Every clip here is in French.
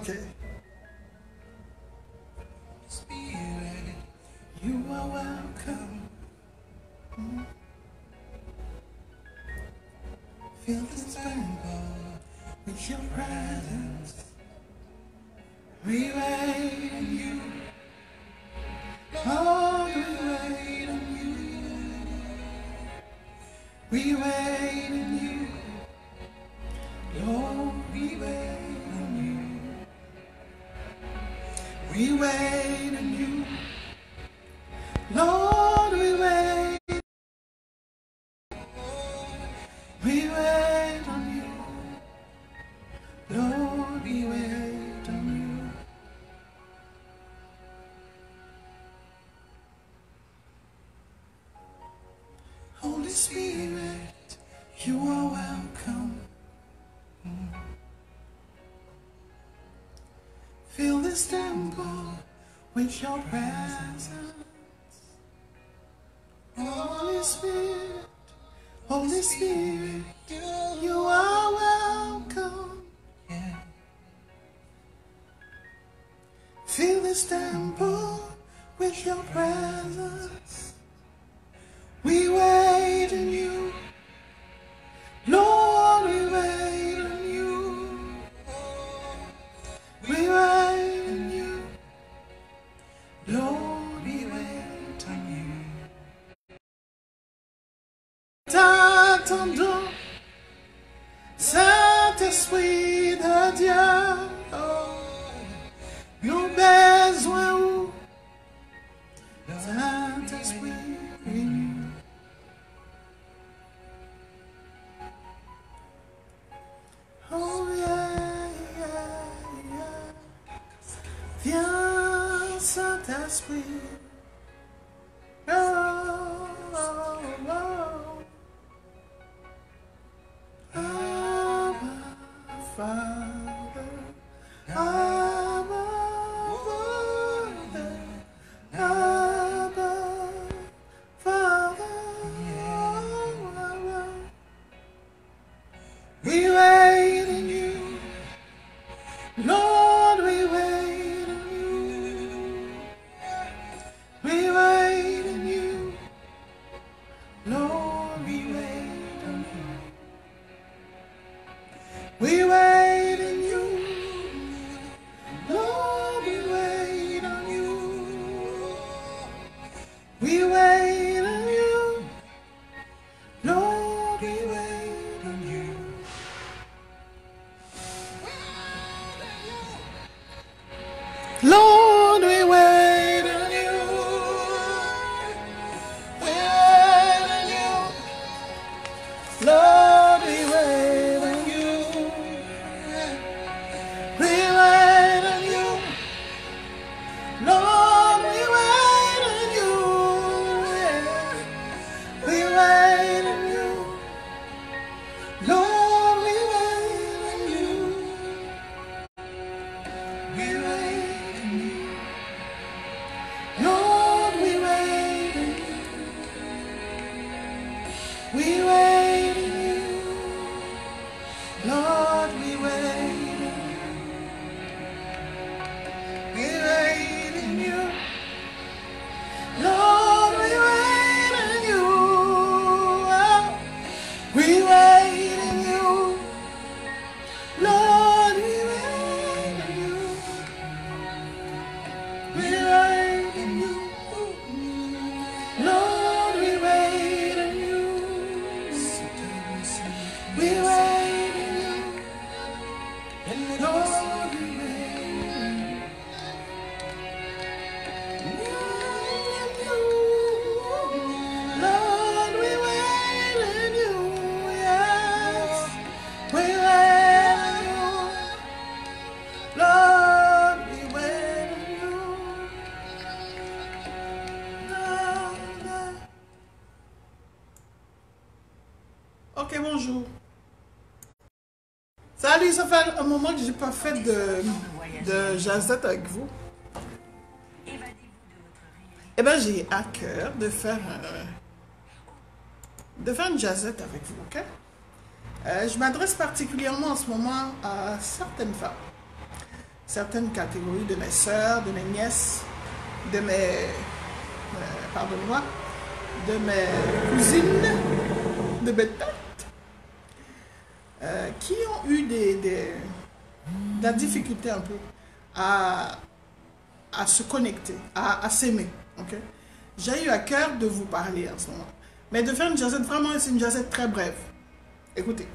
Okay. Spirit, you are welcome. Fill this temple with your presence. We wait on you. Lord, we wait on you. We wait on you. Lord, we wait on you. We wait on you. Lord, we wait. We wait on you. Lord, we wait on you. Holy Spirit, you are welcome. Fill this temple with your presence. Holy Spirit, Holy Spirit, you are welcome. Yeah. Fill this temple with your presence. We wait on you. Lord, we wait on you. We wait on you. Lord, we wait on you. T'attendons, Saint-Esprit de Dieu. Oh, nos besoins où Saint-Esprit venu. Oh yeah, yeah, yeah. Viens, Saint-Esprit. Oh, oh, oh. Abba, Father. Abba, Father. Abba, Father. We wait on you. Lord, we wait on you. We wait on you. Lord, we wait on you. We wait on you. Lord, we wait on you. We wait on you. Lord, we wait on you. Lord, we wait on you. We wait on you. Lord, we wait on you. We wait on you. Lord, we wait on you. We wait on you. Lord, we wait on you. We wait on you. Lord, we wait on you. We wait on you. Lord, we wait on you. We wait on you. Lord, we wait on you. Oh, we wait on you. Lord, we wait on you. We wait on you. Lord, we wait on you. We wait on you. Lord, we wait on you. Lord, we wait on you. Yes, we wait on you. Lord, we wait on you. Lord. Ok, bonjour. Salut, ça fait un moment que j'ai pas fait de jazzette avec vous. Eh bien, j'ai à cœur de faire une jazzette avec vous, ok? Je m'adresse particulièrement en ce moment à certaines femmes. certaines catégories de mes sœurs, de mes nièces, de mes, pardonne-moi, de mes cousines, de mes tantes, qui ont eu de la difficulté un peu à se connecter, à s'aimer. Okay? J'ai eu à cœur de vous parler en ce moment. Mais de faire une jazette, vraiment, c'est une jazette très brève. Écoutez.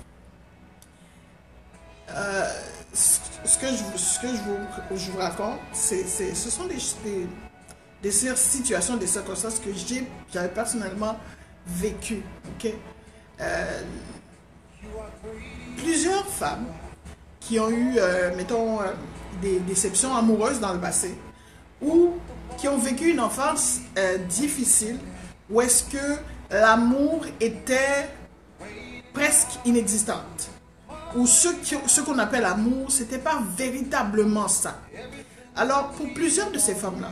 Ce que je vous raconte, ce sont des situations, des circonstances que j'avais personnellement vécues. Okay? Plusieurs femmes qui ont eu, mettons, des déceptions amoureuses dans le passé, ou qui ont vécu une enfance difficile, où est-ce que l'amour était presque inexistante, ou ce qu'on appelle amour, ce n'était pas véritablement ça. Alors, pour plusieurs de ces femmes-là,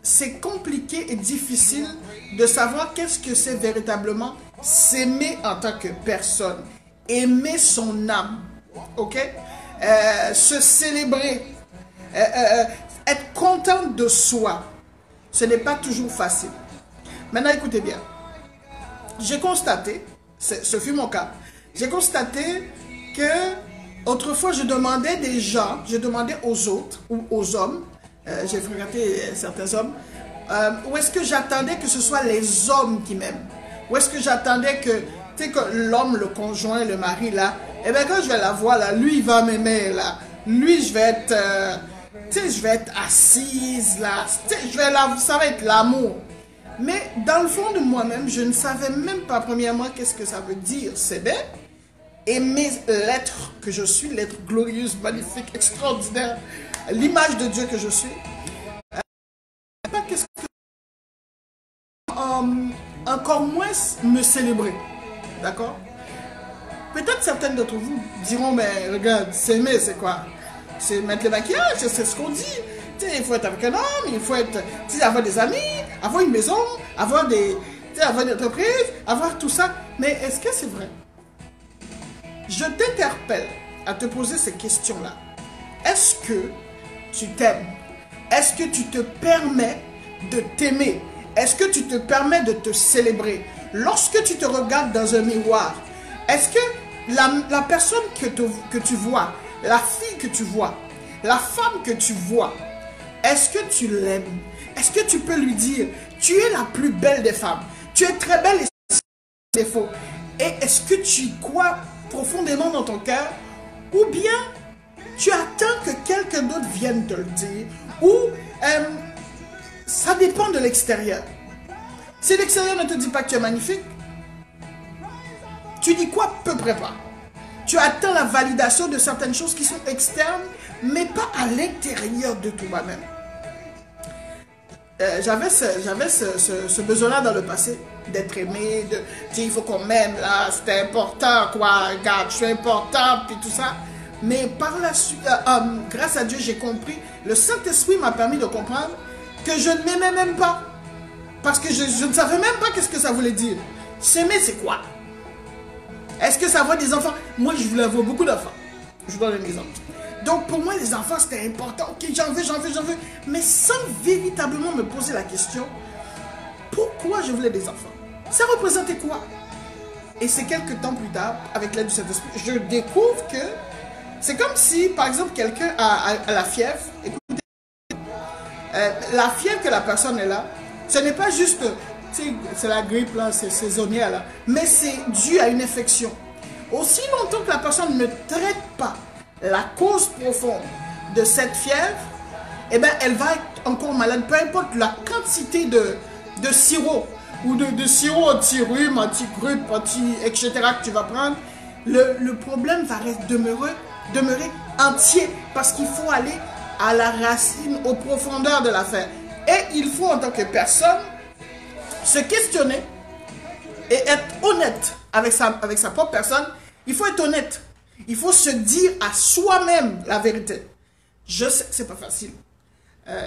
c'est compliqué et difficile de savoir qu'est-ce que c'est véritablement s'aimer en tant que personne, aimer son âme, ok? Se célébrer, être contente de soi. Ce n'est pas toujours facile. Maintenant, écoutez bien. J'ai constaté, ce fut mon cas, j'ai constaté que autrefois je demandais des gens, je demandais aux autres ou aux hommes, j'ai fréquenté certains hommes, où est-ce que j'attendais que ce soit les hommes qui m'aiment, où est-ce que j'attendais que, tu sais, que l'homme, le conjoint, le mari là, et bien quand je vais la voir là, lui il va m'aimer là, lui je vais être, tu sais, je vais être assise là, tu sais, ça va être l'amour. Mais dans le fond de moi-même, je ne savais même pas, premièrement, qu'est-ce que ça veut dire s'aimer. Aimer l'être que je suis, l'être glorieuse, magnifique, extraordinaire, l'image de Dieu que je suis. Pas qu'est-ce que... encore moins me célébrer. D'accord? Peut-être certaines d'entre vous diront, mais regarde, s'aimer, c'est quoi? C'est mettre le maquillage, c'est ce qu'on dit. Il faut être avec un homme, il faut être, avoir des amis, avoir une maison, avoir avoir une entreprise, avoir tout ça. Mais est-ce que c'est vrai? Je t'interpelle à te poser ces questions-là. Est-ce que tu t'aimes? Est-ce que tu te permets de t'aimer? Est-ce que tu te permets de te célébrer? Lorsque tu te regardes dans un miroir, est-ce que la personne que tu vois, la fille que tu vois, la femme que tu vois, est-ce que tu l'aimes? Est-ce que tu peux lui dire, tu es la plus belle des femmes, tu es très belle et sans défaut? Et est-ce que tu y crois profondément dans ton cœur? Ou bien tu attends que quelqu'un d'autre vienne te le dire? Ou ça dépend de l'extérieur. Si l'extérieur ne te dit pas que tu es magnifique, tu dis quoi? Peu près pas. Tu attends la validation de certaines choses qui sont externes, mais pas à l'intérieur de toi-même. J'avais ce besoin-là dans le passé, d'être aimé, de dire il faut qu'on m'aime, là, c'était important, quoi, regarde, je suis important, puis tout ça. Mais par la suite, grâce à Dieu, j'ai compris, le Saint-Esprit m'a permis de comprendre que je ne m'aimais même pas. Parce que je ne savais même pas qu'est-ce que ça voulait dire. S'aimer, c'est quoi? Est-ce que ça avoir des enfants? Moi, je voulais avoir beaucoup d'enfants. Je vous donne un exemple. Donc, pour moi, les enfants, c'était important. Ok, j'en veux. Mais sans véritablement me poser la question, pourquoi je voulais des enfants? Ça représentait quoi? Et c'est quelques temps plus tard, avec l'aide du Saint-Esprit, je découvre que c'est comme si, par exemple, quelqu'un a la fièvre. Écoutez, la fièvre que la personne est là, ce n'est pas juste, c'est la grippe, là, c'est saisonnière, là, mais c'est dû à une infection. Aussi longtemps que la personne ne traite pas la cause profonde de cette fièvre, eh ben, elle va être encore malade, peu importe la quantité de sirop ou de sirop anti-rhume, anti-grippe, etc. que tu vas prendre, le problème va demeurer entier parce qu'il faut aller à la racine, aux profondeurs de l'affaire. Et il faut en tant que personne se questionner et être honnête avec sa propre personne. Il faut être honnête. Il faut se dire à soi-même la vérité. Je sais que c'est pas facile.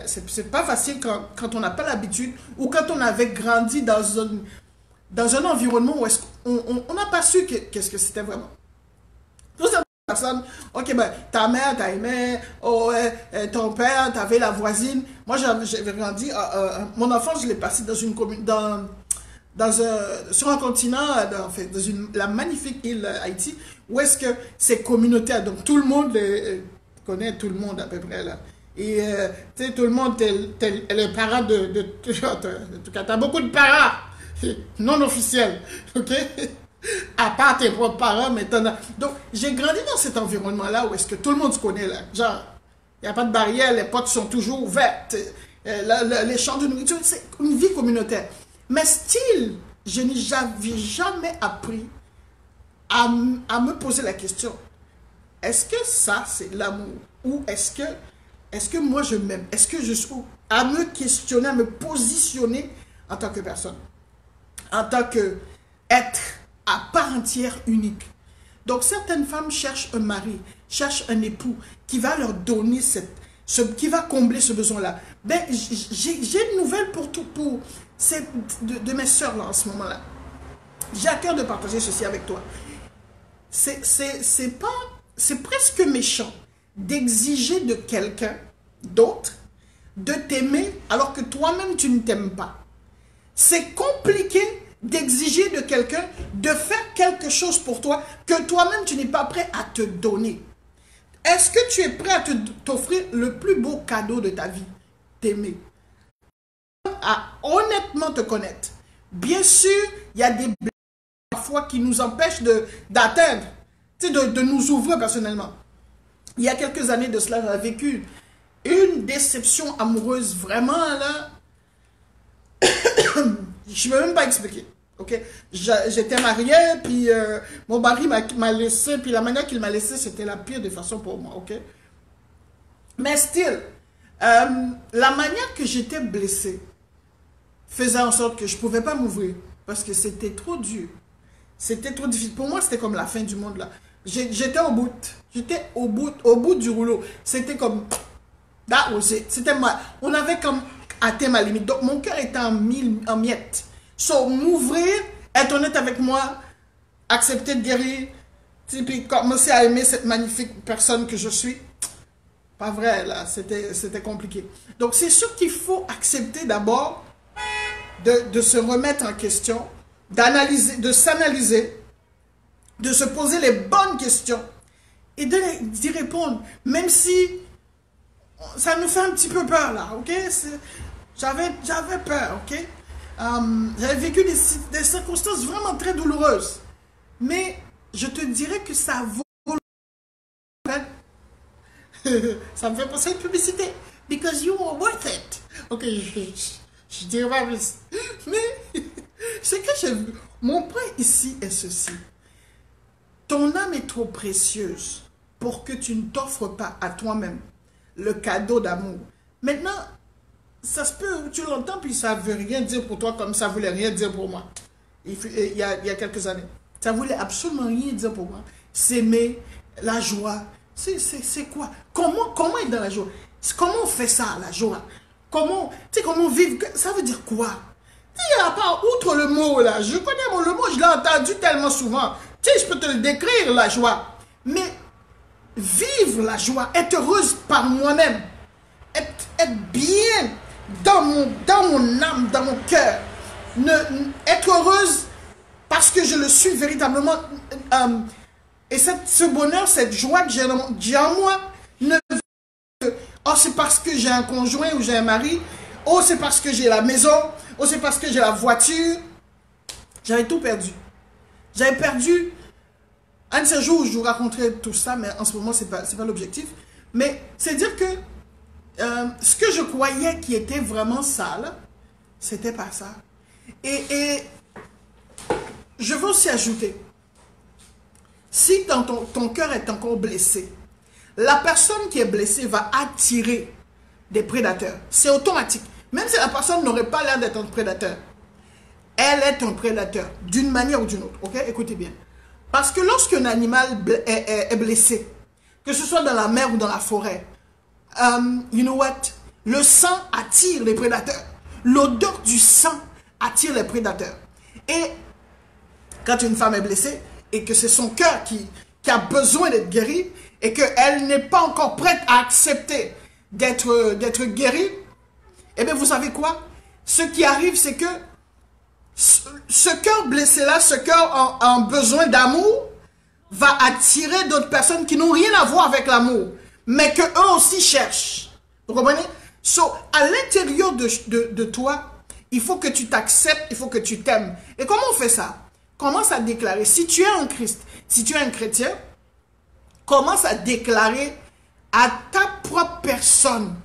C'est pas facile quand on n'a pas l'habitude ou quand on avait grandi dans un environnement où on n'a pas su qu'est-ce que c'était vraiment. Tout ça, personne, ok, ben, ta mère t'a aimé, oh, ton père, t'avais la voisine. Moi, j'avais grandi, mon enfance, je l'ai passé dans une commune, sur un continent, en fait, la magnifique île Haïti, où est-ce que c'est communautaire. Donc, tout le monde connaît tout le monde à peu près, là. Et, tu sais, tout le monde, les parents en tout cas, t'as beaucoup de parents non officiels, ok? À part tes propres parents, mais t'en as. Donc, j'ai grandi dans cet environnement-là où est-ce que tout le monde se connaît, là. Genre, il n'y a pas de barrière, les portes sont toujours ouvertes. Les champs de nourriture, c'est une vie communautaire. Mais style, je n'ai jamais appris à me poser la question, est-ce que ça, c'est l'amour? Ou est-ce que moi, je m'aime? Est-ce que je suis... À me questionner, à me positionner en tant que personne. En tant qu'être à part entière unique. Donc, certaines femmes cherchent un mari, cherchent un époux qui va leur donner qui va combler ce besoin-là. Ben, j'ai une nouvelle pour de mes sœurs là en ce moment-là. J'ai à cœur de partager ceci avec toi. C'est presque méchant d'exiger de quelqu'un d'autre de t'aimer alors que toi-même tu ne t'aimes pas. C'est compliqué d'exiger de quelqu'un de faire quelque chose pour toi que toi-même tu n'es pas prêt à te donner. Est-ce que tu es prêt à t'offrir le plus beau cadeau de ta vie? T'aimer. À honnêtement te connaître. Bien sûr, il y a des blessures parfois qui nous empêchent d'atteindre, de nous ouvrir personnellement. Il y a quelques années de cela, j'ai vécu une déception amoureuse vraiment là. Je ne peux même pas expliquer. Ok, j'étais mariée, puis mon mari m'a laissé, puis la manière qu'il m'a laissé, c'était la pire des façons pour moi. Ok, mais still, la manière que j'étais blessée faisait en sorte que je ne pouvais pas m'ouvrir parce que c'était trop dur. C'était trop difficile. Pour moi, c'était comme la fin du monde là. J'étais au bout. J'étais au bout du rouleau. C'était comme... C'était moi. On avait comme atteint ma limite. Donc, mon cœur était en miettes. So, m'ouvrir, être honnête avec moi, accepter de guérir, puis commencer à aimer cette magnifique personne que je suis. Pas vrai, là. C'était compliqué. Donc, c'est sûr qu'il faut accepter d'abord de se remettre en question, d'analyser, de s'analyser, de se poser les bonnes questions et d'y répondre. Même si ça nous fait un petit peu peur, là, ok? J'avais peur, ok? J'avais vécu des circonstances vraiment très douloureuses. Mais je te dirais que ça vaut la peine. Ça me fait penser à une publicité. Because you are worth it. Ok, je dirais pas plus. Mais c'est que mon point ici est ceci. Ton âme est trop précieuse pour que tu ne t'offres pas à toi-même le cadeau d'amour. Maintenant, ça se peut, tu l'entends, puis ça ne veut rien dire pour toi comme ça ne voulait rien dire pour moi. Il y a quelques années. Ça ne voulait absolument rien dire pour moi. S'aimer, la joie, c'est quoi? Comment être dans la joie? Comment on fait ça, la joie? Comment vivre? Ça veut dire quoi? Il n'y a pas, outre le mot là, je connais le mot, je l'ai entendu tellement souvent. Tu sais, je peux te le décrire, la joie. Mais vivre la joie, être heureuse par moi-même, être bien dans mon âme, dans mon cœur, être heureuse parce que je le suis véritablement. Et ce bonheur, cette joie que j'ai en moi, oh, c'est parce que j'ai un conjoint ou j'ai un mari, oh, c'est parce que j'ai la maison, oh, c'est parce que j'ai la voiture. J'avais tout perdu. J'avais perdu. Un de ces jours où je vous raconterai tout ça, mais en ce moment, ce n'est pas l'objectif. Mais c'est dire que ce que je croyais qui était vraiment sale, c'était pas ça. Et je veux aussi ajouter, si ton cœur est encore blessé, la personne qui est blessée va attirer des prédateurs. C'est automatique. Même si la personne n'aurait pas l'air d'être un prédateur, elle est un prédateur, d'une manière ou d'une autre. Ok, écoutez bien. Parce que lorsqu'un animal est blessé, que ce soit dans la mer ou dans la forêt, you know what? Le sang attire les prédateurs. L'odeur du sang attire les prédateurs. Et quand une femme est blessée et que c'est son cœur qui a besoin d'être guérie et qu'elle n'est pas encore prête à accepter d'être guérie, eh bien, vous savez quoi? Ce qui arrive, c'est que ce cœur blessé-là, ce cœur en besoin d'amour, va attirer d'autres personnes qui n'ont rien à voir avec l'amour, mais que eux aussi cherchent. Vous comprenez? So, à l'intérieur de toi, il faut que tu t'acceptes, il faut que tu t'aimes. Et comment on fait ça? Commence à déclarer. Si tu es en Christ, si tu es un chrétien, commence à déclarer à ta propre personne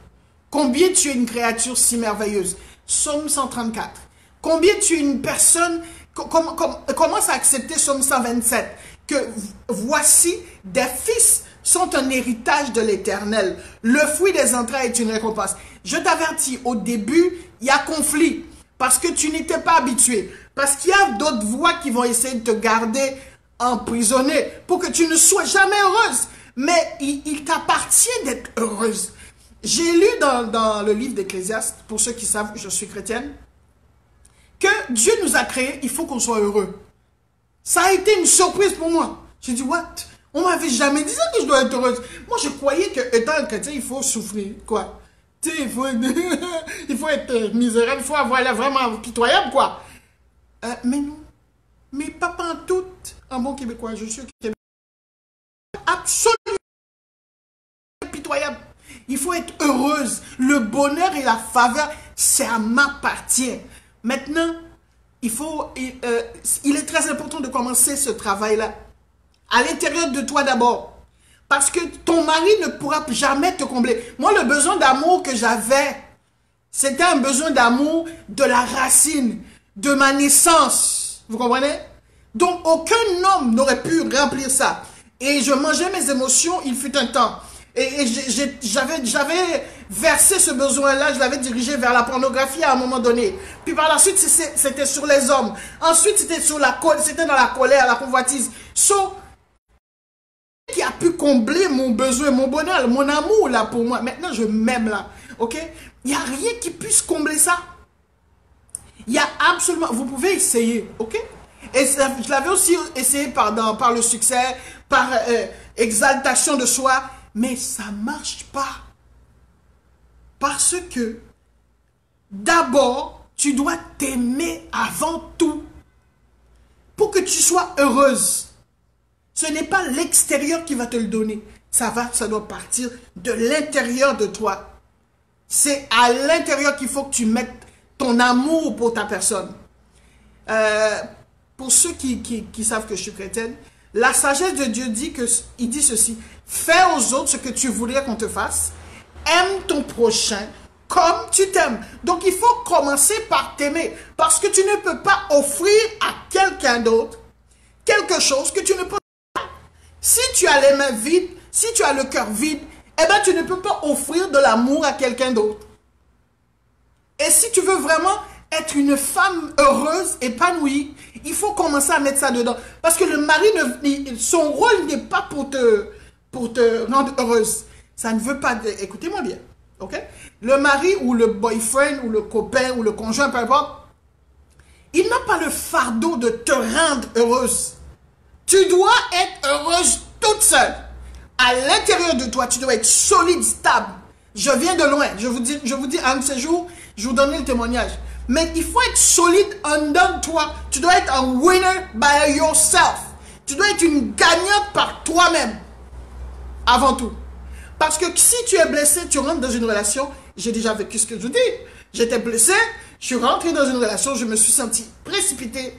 combien tu es une créature si merveilleuse. Psaume 134. Combien tu es une personne, commence à accepter Psaume 127, que voici des fils sont un héritage de l'Éternel. Le fruit des entrailles est une récompense. Je t'avertis, au début, il y a conflit. Parce que tu n'étais pas habitué. Parce qu'il y a d'autres voix qui vont essayer de te garder emprisonné pour que tu ne sois jamais heureuse. Mais il t'appartient d'être heureuse. J'ai lu dans le livre d'Ecclésiaste, pour ceux qui savent, je suis chrétienne, que Dieu nous a créés, il faut qu'on soit heureux. Ça a été une surprise pour moi. J'ai dit, what? On m'avait jamais dit ça que je dois être heureuse. Moi, je croyais que étant un chrétien, il faut souffrir. Quoi? Tu sais, il faut être misérable, il faut avoir l'air vraiment pitoyable, quoi. Mais non. Mais pas pantoute, en bon québécois, je suis québécois. Absolument pitoyable. Il faut être heureuse. Le bonheur et la faveur, ça m'appartient. Maintenant, il est très important de commencer ce travail-là. À l'intérieur de toi d'abord. Parce que ton mari ne pourra jamais te combler. Moi, le besoin d'amour que j'avais, c'était un besoin d'amour de la racine, de ma naissance. Vous comprenez? Donc, aucun homme n'aurait pu remplir ça. Et je mangeais mes émotions, il fut un temps. Et j'avais versé ce besoin-là, je l'avais dirigé vers la pornographie à un moment donné. Puis par la suite, c'était sur les hommes. Ensuite, c'était dans la colère, la convoitise. Qui a pu combler mon besoin, mon bonheur, mon amour là pour moi. Maintenant, je m'aime là. Ok? Il n'y a rien qui puisse combler ça. Il y a absolument... Vous pouvez essayer. Ok? Et je l'avais aussi essayé par le succès, par exaltation de soi. Mais ça ne marche pas. Parce que d'abord, tu dois t'aimer avant tout. Pour que tu sois heureuse. Ce n'est pas l'extérieur qui va te le donner. Ça doit partir de l'intérieur de toi. C'est à l'intérieur qu'il faut que tu mettes ton amour pour ta personne. Pour ceux qui savent que je suis chrétienne, la sagesse de Dieu dit ceci. Fais aux autres ce que tu voudrais qu'on te fasse. Aime ton prochain comme tu t'aimes. Donc il faut commencer par t'aimer. Parce que tu ne peux pas offrir à quelqu'un d'autre quelque chose que tu ne peux pas. Si tu as les mains vides, si tu as le cœur vide, eh bien tu ne peux pas offrir de l'amour à quelqu'un d'autre. Et si tu veux vraiment être une femme heureuse, épanouie, il faut commencer à mettre ça dedans. Parce que le mari, son rôle n'est pas pour te rendre heureuse. Ça ne veut pas... Écoutez-moi bien, ok? Le mari ou le boyfriend ou le copain ou le conjoint, peu importe, il n'a pas le fardeau de te rendre heureuse. Tu dois être heureuse toute seule. À l'intérieur de toi, tu dois être solide, stable. Je viens de loin. Je vous dis un de ces jours, je vous donne le témoignage. Mais il faut être solide en dedans de toi. Tu dois être un winner by yourself. Tu dois être une gagnante par toi-même. Avant tout. Parce que si tu es blessé, tu rentres dans une relation. J'ai déjà vécu ce que je vous dis. J'étais blessé, je suis rentré dans une relation, je me suis senti précipité.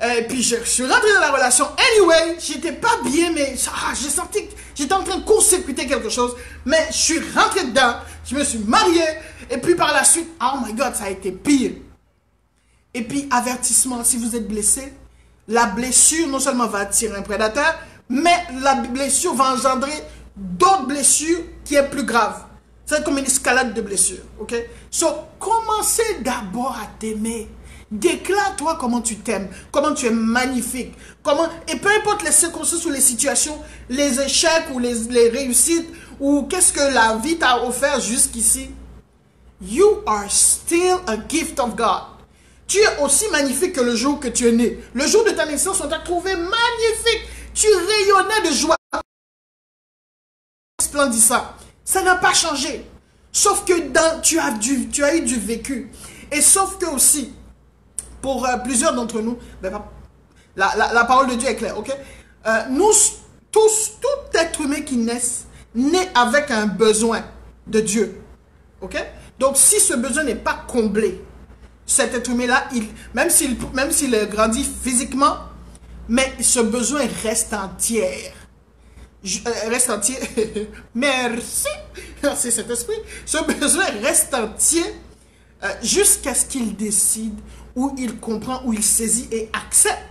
Et puis je suis rentré dans la relation. Anyway, j'étais pas bien, mais j'ai senti que j'étais en train de court-circuiter quelque chose. Mais je suis rentré dedans, je me suis marié. Et puis par la suite, oh my God, ça a été pire. Et puis avertissement, si vous êtes blessé, la blessure non seulement va attirer un prédateur, mais la blessure va engendrer d'autres blessures qui est plus grave. C'est comme une escalade de blessures, ok? So, commencez d'abord à t'aimer. Déclare-toi comment tu t'aimes, comment tu es magnifique, et peu importe les circonstances ou les situations, les échecs ou les réussites, ou qu'est-ce que la vie t'a offert jusqu'ici, you are still a gift of God. Tu es aussi magnifique que le jour que tu es né. Le jour de ta naissance, on t'a trouvé magnifique. Tu rayonnais de joie. Splendissant. Ça n'a pas changé. Sauf que tu as eu du vécu. Et sauf que aussi, pour plusieurs d'entre nous, la parole de Dieu est claire, ok? Nous tous, tout être humain qui naît avec un besoin de Dieu, ok? Donc si ce besoin n'est pas comblé, cet être humain-là, même s'il grandit physiquement, mais ce besoin reste entier. Reste entier. Merci. Merci Saint-Esprit. Ce besoin reste entier jusqu'à ce qu'il décide, ou il comprend, ou il saisit et accepte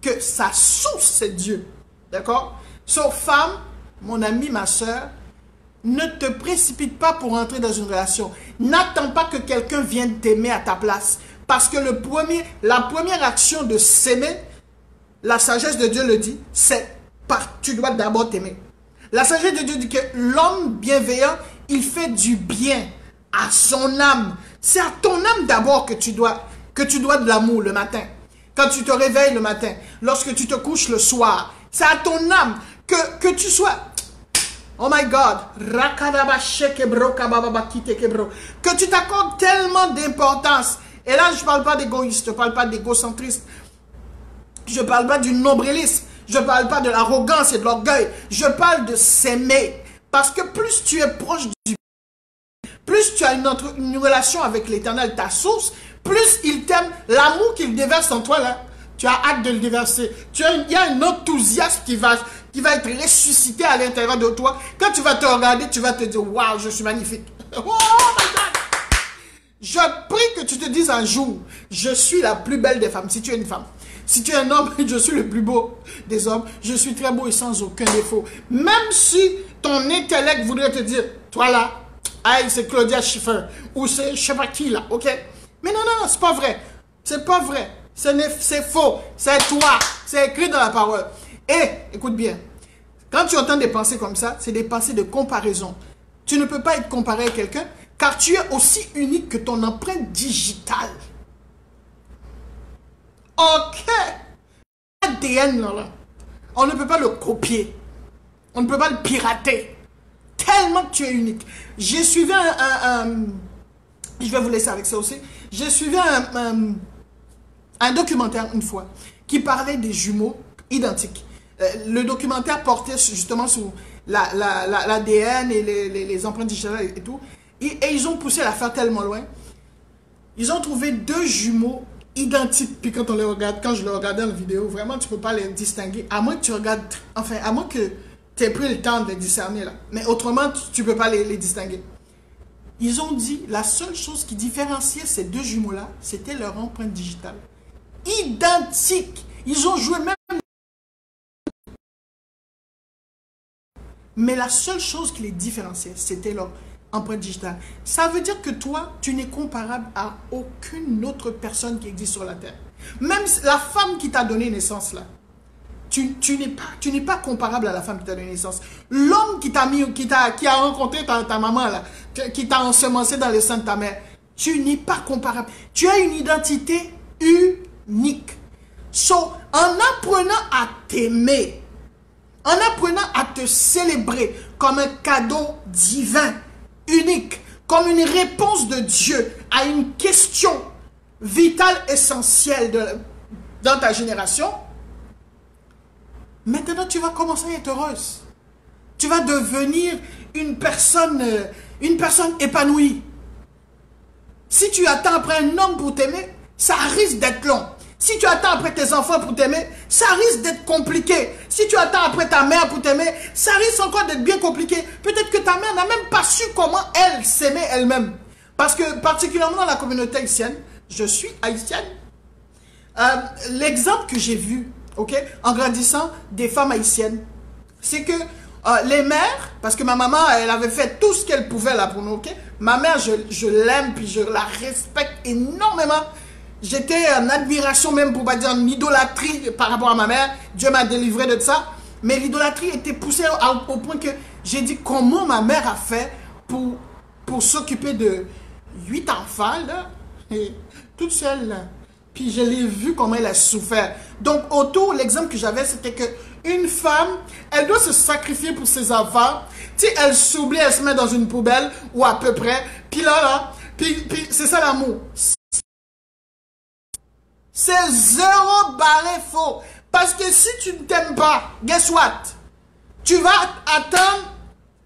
que sa source c'est Dieu. D'accord? Sauf femme, mon ami, ma soeur, ne te précipite pas pour entrer dans une relation. N'attends pas que quelqu'un vienne t'aimer à ta place. Parce que la première action de s'aimer, la sagesse de Dieu le dit, c'est tu dois d'abord t'aimer. La sagesse de Dieu dit que l'homme bienveillant, il fait du bien à son âme. C'est à ton âme d'abord que tu dois de l'amour le matin. Quand tu te réveilles le matin, lorsque tu te couches le soir, c'est à ton âme que tu sois... Oh my God, que tu t'accordes tellement d'importance. Et là, je ne parle pas d'égoïste, je ne parle pas d'égocentriste, je ne parle pas du nombrilisme, je ne parle pas de l'arrogance et de l'orgueil, je parle de s'aimer. Parce que plus tu es proche du... Plus tu as une relation avec l'Éternel, ta source, plus il t'aime, l'amour qu'il déverse en toi là, tu as hâte de le déverser. Il y a un enthousiasme qui va être ressuscité à l'intérieur de toi. Quand tu vas te regarder, tu vas te dire, waouh, je suis magnifique. Oh my God! Je prie que tu te dises un jour, je suis la plus belle des femmes, si tu es une femme. Si tu es un homme, je suis le plus beau des hommes. Je suis très beau et sans aucun défaut. Même si ton intellect voudrait te dire, toi là, hey, c'est Claudia Schiffer, ou c'est je sais pas qui là, ok? Mais non, non, non, c'est pas vrai. C'est pas vrai. C'est faux. C'est toi. C'est écrit dans la parole. Et, écoute bien, quand tu entends des pensées comme ça, c'est des pensées de comparaison. Tu ne peux pas être comparé à quelqu'un, car tu es aussi unique que ton empreinte digitale. Ok. ADN, là, on ne peut pas le copier. On ne peut pas le pirater. Tellement que tu es unique. J'ai suivi je vais vous laisser avec ça aussi. J'ai suivi un documentaire une fois qui parlait des jumeaux identiques. Le documentaire portait justement sur l'ADN et les empreintes digitales et tout. Et ils ont poussé l'affaire tellement loin. Ils ont trouvé deux jumeaux identiques. Puis quand je les regardais en vidéo, vraiment tu ne peux pas les distinguer. À moins que tu regardes, enfin, à moins que tu aies pris le temps de les discerner là. Mais autrement, tu ne peux pas les distinguer. Ils ont dit, la seule chose qui différenciait ces deux jumeaux-là, c'était leur empreinte digitale. Identique. Ils ont joué même. Mais la seule chose qui les différenciait, c'était leur empreinte digitale. Ça veut dire que toi, tu n'es comparable à aucune autre personne qui existe sur la terre. Même la femme qui t'a donné naissance là, tu n'es pas comparable à la femme qui t'a donné naissance. L'homme qui a rencontré ta maman là, qui t'a ensemencé dans le sein de ta mère, tu n'es pas comparable. Tu as une identité unique. So, en apprenant à t'aimer, en apprenant à te célébrer comme un cadeau divin, unique, comme une réponse de Dieu à une question vitale, essentielle dans ta génération, maintenant tu vas commencer à être heureuse. Tu vas devenir une personne épanouie. Si tu attends après un homme pour t'aimer, ça risque d'être long. Si tu attends après tes enfants pour t'aimer, ça risque d'être compliqué. Si tu attends après ta mère pour t'aimer, ça risque encore d'être bien compliqué. Peut-être que ta mère n'a même pas su comment elle s'aimait elle-même. Parce que particulièrement dans la communauté haïtienne, je suis haïtienne, l'exemple que j'ai vu, ok, en grandissant des femmes haïtiennes, c'est que les mères, parce que ma maman, elle avait fait tout ce qu'elle pouvait là pour nous, ok. Ma mère, je l'aime, puis je la respecte énormément. J'étais en admiration même, pour pas dire en idolâtrie par rapport à ma mère. Dieu m'a délivré de ça. Mais l'idolâtrie était poussée au point que j'ai dit comment ma mère a fait pour s'occuper de 8 enfants, là, et toute seule, là. puis je l'ai vu comment elle a souffert. Donc, autour, l'exemple que j'avais, c'était que une femme, elle doit se sacrifier pour ses enfants. Tu sais, elle s'oublie, elle se met dans une poubelle, ou à peu près. Puis là, puis c'est ça l'amour. C'est zéro barré faux. Parce que si tu ne t'aimes pas, guess what? Tu vas attendre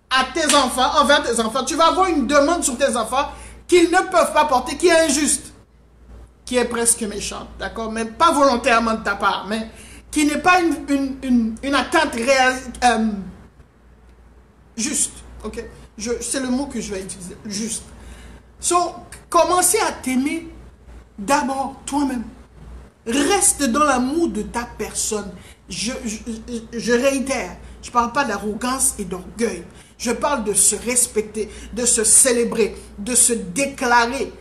à tes enfants, envers tes enfants, tu vas avoir une demande sur tes enfants qu'ils ne peuvent pas porter, qui est injuste, qui est presque méchante, d'accord? Mais pas volontairement de ta part, mais qui n'est pas une attente réelle, juste, ok? C'est le mot que je vais utiliser, juste. So, commencez à t'aimer d'abord toi-même. Reste dans l'amour de ta personne. Je réitère, je ne parle pas d'arrogance et d'orgueil. Je parle de se respecter, de se célébrer, de se déclarer.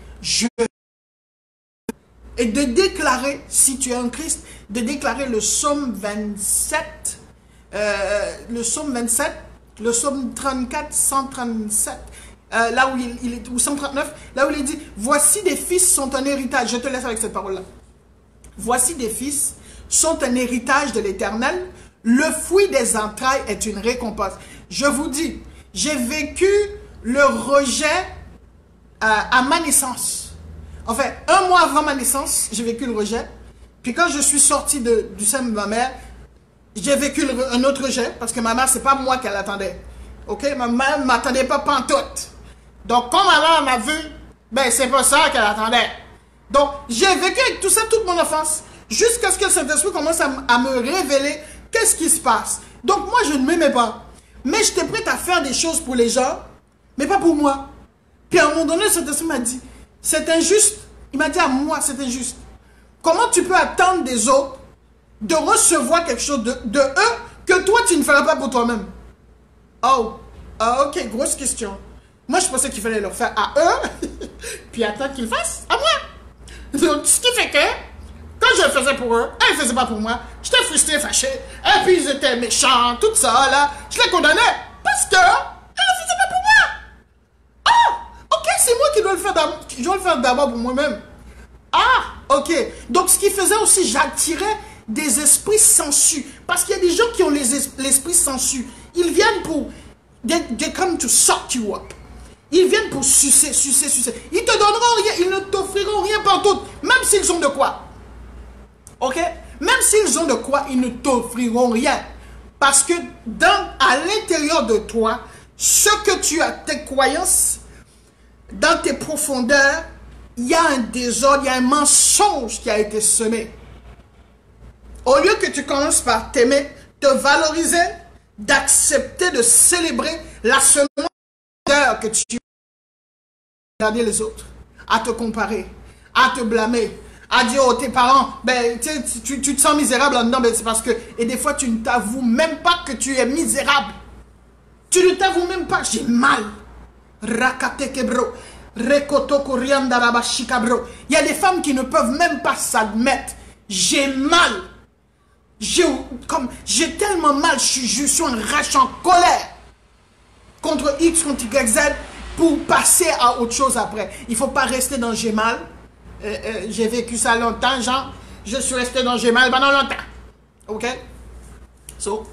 Et de déclarer, si tu es en Christ, de déclarer le psaume 27, le psaume 34, 137, là où il est, ou 139, là où il est dit, voici des fils sont un héritage. Je te laisse avec cette parole-là. Voici des fils sont un héritage de l'Éternel. Le fruit des entrailles est une récompense. Je vous dis, j'ai vécu le rejet à ma naissance. Enfin, 1 mois avant ma naissance, j'ai vécu le rejet. Puis quand je suis sorti du sein de ma mère, j'ai vécu un autre rejet. Parce que ma mère, c'est pas moi qu'elle attendait. Ok? Ma mère ne m'attendait pas pantoute. Donc, quand ma mère m'a vu, ben, c'est pas ça qu'elle attendait. Donc, j'ai vécu avec tout ça toute mon enfance. Jusqu'à ce que le Saint-Esprit commence à me révéler qu'est-ce qui se passe. Donc, moi, je ne m'aimais pas. Mais j'étais prête à faire des choses pour les gens, mais pas pour moi. Puis à un moment donné, le Saint-Esprit m'a dit, c'est injuste. Il m'a dit à moi, c'est injuste. Comment tu peux attendre des autres de recevoir quelque chose de eux que toi, tu ne feras pas pour toi-même? Oh, ok, grosse question. Moi, je pensais qu'il fallait leur faire à eux, puis attendre qu'ils fassent à moi. Donc, ce qui fait que, quand je le faisais pour eux, ils ne le faisaient pas pour moi. J'étais frustré, fâché. Et puis, ils étaient méchants, tout ça, là. Je les condamnais parce que, ils ne le faisaient pas pour moi. Ah, ok, c'est moi qui dois le faire d'abord pour moi-même. Ah, ok. Donc, ce qui faisait aussi, j'attirais des esprits sensus. Parce qu'il y a des gens qui ont l'esprit sensu. Ils viennent pour, they come to suck you up. Ils viennent pour sucer. Ils te donneront rien, ils ne t'offriront rien partout, même s'ils ont de quoi. Ok? Même s'ils ont de quoi, ils ne t'offriront rien. Parce que à l'intérieur de toi, ce que tu as, tes croyances, dans tes profondeurs, il y a un désordre, il y a un mensonge qui a été semé. Au lieu que tu commences par t'aimer, te valoriser, d'accepter, de célébrer la semence que tu as regardé les autres, à te comparer, à te blâmer, à dire oh tes parents, ben tu te sens misérable en dedans, ben c'est parce que, et des fois tu ne t'avoues même pas que tu es misérable. Tu ne t'avoues même pas, j'ai mal. Rakateke bro. Rekoto korianda rabashika bro. Il y a des femmes qui ne peuvent même pas s'admettre. J'ai mal. J'ai tellement mal, je suis enragé, en colère contre X, contre Y, Z, pour passer à autre chose après. Il ne faut pas rester dans j'ai mal. J'ai vécu ça longtemps, genre, je suis resté dans j'ai mal pendant longtemps. Ok? So,